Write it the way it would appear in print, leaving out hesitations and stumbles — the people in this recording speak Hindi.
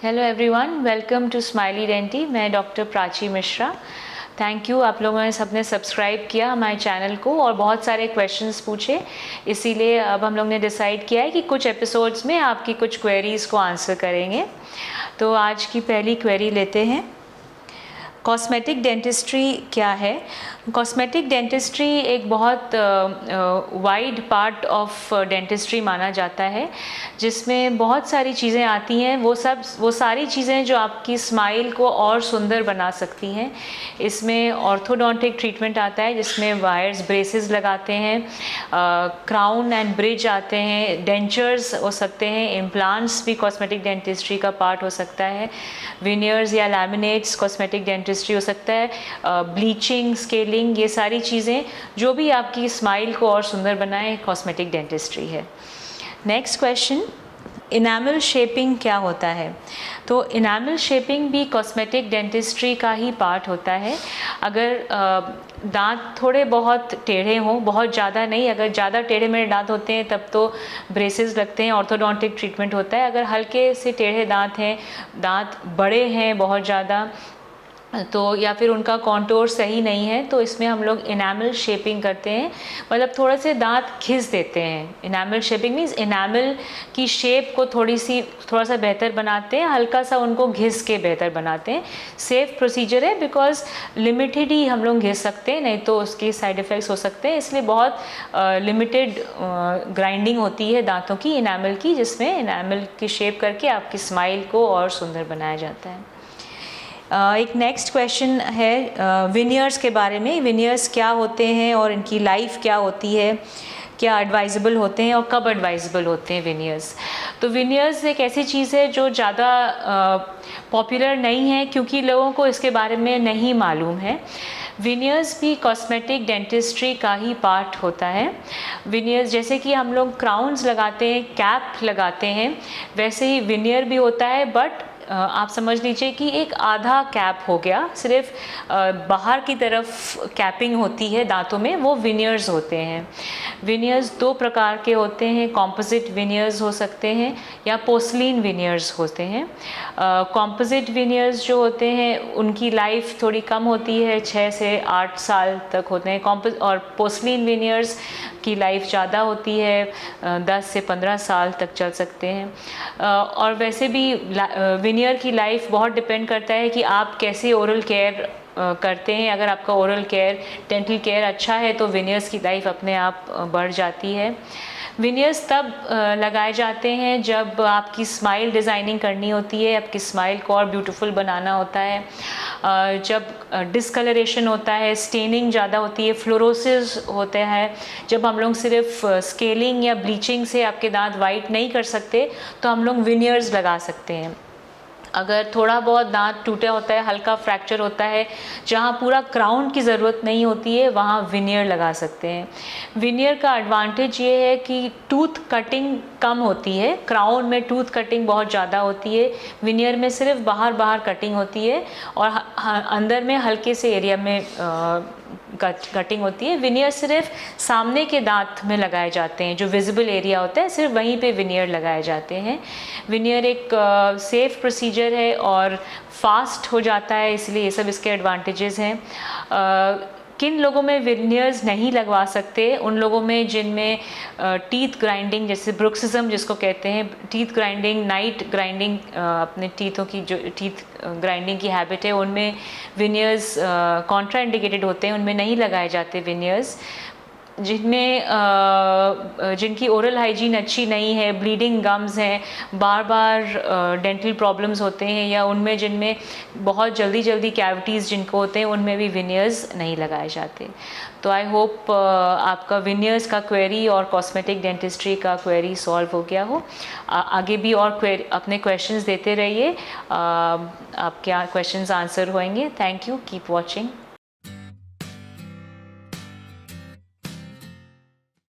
Hello everyone, welcome to smiley denti. मैं doctor Prachi Mishra. Thank you, आप लोगों ने सबने सब्सक्राइब किया हमारे चैनल को और बहुत सारे क्वेश्चंस पूछे, इसीलिए अब हम लोग ने डिसाइड किया है कि कुछ एपिसोड्स में आपकी कुछ क्वेरीज़ को आंसर करेंगे। तो आज की पहली क्वेरी लेते हैं। कॉस्मेटिक डेंटिस्ट्री क्या है? कॉस्मेटिक डेंटिस्ट्री एक बहुत वाइड पार्ट ऑफ डेंटिस्ट्री माना जाता है, जिसमें बहुत सारी चीज़ें आती हैं। वो सारी चीज़ें जो आपकी स्माइल को और सुंदर बना सकती हैं। इसमें ऑर्थोडोंटिक ट्रीटमेंट आता है, जिसमें वायर्स ब्रेसेस लगाते हैं, क्राउन एंड ब्रिज आते हैं, डेंचर्स हो सकते हैं, इम्प्लांट्स भी कॉस्मेटिक डेंटिस्ट्री का पार्ट हो सकता है, विनियर्स या लैमिनेट्स कॉस्मेटिक डेंटिस्ट्री हो सकता है, ब्लीचिंग, स्केलिंग, ये सारी चीज़ें जो भी आपकी स्माइल को और सुंदर बनाए, कॉस्मेटिक डेंटिस्ट्री है। नेक्स्ट क्वेश्चन, इनामल शेपिंग क्या होता है? तो इनामल शेपिंग भी कॉस्मेटिक डेंटिस्ट्री का ही पार्ट होता है। अगर दांत थोड़े बहुत टेढ़े हों, बहुत ज़्यादा नहीं, अगर ज़्यादा टेढ़े मेढ़े दांत होते हैं तब तो ब्रेसेस लगते हैं, ऑर्थोडोंटिक ट्रीटमेंट होता है। अगर हल्के से टेढ़े दांत हैं, दांत बड़े हैं बहुत ज़्यादा, तो या फिर उनका कॉन्टोर सही नहीं है, तो इसमें हम लोग इनामल शेपिंग करते हैं, मतलब थोड़े से दांत घिस देते हैं। इनामल शेपिंग मीन्स इनामल की शेप को थोड़ा सा बेहतर बनाते हैं, हल्का सा उनको घिस के बेहतर बनाते हैं। सेफ प्रोसीजर है, बिकॉज लिमिटेड ही हम लोग घिस सकते हैं, नहीं तो उसके साइड इफ़ेक्ट्स हो सकते हैं। इसलिए बहुत लिमिटेड ग्राइंडिंग होती है दांतों की, इनामल की, जिसमें इनामल की शेप करके आपकी स्माइल को और सुंदर बनाया जाता है। एक नेक्स्ट क्वेश्चन है विनियर्स के बारे में। विनियर्स क्या होते हैं और इनकी लाइफ क्या होती है, क्या एडवाइजेबल होते हैं और कब एडवाइजेबल होते हैं विनियर्स? तो विनियर्स एक ऐसी चीज़ है जो ज़्यादा पॉपुलर नहीं है, क्योंकि लोगों को इसके बारे में नहीं मालूम है। विनियर्स भी कॉस्मेटिक डेंटिस्ट्री का ही पार्ट होता है। विनियर्स जैसे कि हम लोग क्राउन्स लगाते हैं, कैप लगाते हैं, वैसे ही विनियर भी होता है, बट आप समझ लीजिए कि एक आधा कैप हो गया, सिर्फ बाहर की तरफ कैपिंग होती है दांतों में, वो विनियर्स होते हैं। विनियर्स दो प्रकार के होते हैं, कॉम्पोजिट विनियर्स हो सकते हैं या पोर्सलिन विनियर्स होते हैं। कॉम्पोजिट विनियर्स जो होते हैं उनकी लाइफ थोड़ी कम होती है, 6 से 8 साल तक होते हैं। और पोर्सलिन विनियर्स की लाइफ ज़्यादा होती है, 10 से 15 साल तक चल सकते हैं। और वैसे भी विनियर की लाइफ बहुत डिपेंड करता है कि आप कैसे ओरल केयर करते हैं। अगर आपका ओरल केयर, डेंटल केयर अच्छा है, तो विनियर्स की लाइफ अपने आप बढ़ जाती है। विनियर्स तब लगाए जाते हैं जब आपकी स्माइल डिज़ाइनिंग करनी होती है, आपकी स्माइल को और ब्यूटीफुल बनाना होता है, जब डिस्कलरेशन होता है, स्टेनिंग ज़्यादा होती है, फ्लोरोसिस होते हैं, जब हम लोग सिर्फ स्केलिंग या ब्लीचिंग से आपके दांत वाइट नहीं कर सकते, तो हम लोग विनियर्स लगा सकते हैं। अगर थोड़ा बहुत दांत टूटा होता है, हल्का फ्रैक्चर होता है, जहाँ पूरा क्राउन की ज़रूरत नहीं होती है, वहाँ विनियर लगा सकते हैं। विनियर का एडवांटेज ये है कि टूथ कटिंग कम होती है, क्राउन में टूथ कटिंग बहुत ज़्यादा होती है, विनियर में सिर्फ बाहर कटिंग होती है और अंदर में हल्के से एरिया में कटिंग होती है। विनियर सिर्फ सामने के दांत में लगाए जाते हैं, जो विजिबल एरिया होता है, सिर्फ वहीं पे विनियर लगाए जाते हैं। विनियर एक सेफ प्रोसीजर है और फास्ट हो जाता है, इसलिए ये सब इसके एडवांटेजेस हैं। किन लोगों में विनियर्स नहीं लगवा सकते? उन लोगों में जिनमें टीथ ग्राइंडिंग, जैसे ब्रुक्सिज्म जिसको कहते हैं, टीथ ग्राइंडिंग, नाइट ग्राइंडिंग, अपने टीथों की जो टीथ ग्राइंडिंग की हैबिट है, उनमें विनियर्स कॉन्ट्रा इंडिकेटेड होते हैं, उनमें नहीं लगाए जाते विनियर्स। जिनकी ओरल हाइजीन अच्छी नहीं है, ब्लीडिंग गम्स हैं, बार बार डेंटल प्रॉब्लम्स होते हैं, या उनमें जिनमें बहुत जल्दी कैविटीज़ जिनको होते हैं, उनमें भी विनियर्स नहीं लगाए जाते। तो आई होप आपका विनियर्स का क्वेरी और कॉस्मेटिक डेंटिस्ट्री का क्वेरी सॉल्व हो गया हो। आगे भी और अपने क्वेश्चंस देते रहिए, आपके क्वेश्चंस आंसर होंगे। Thank you, keep watching.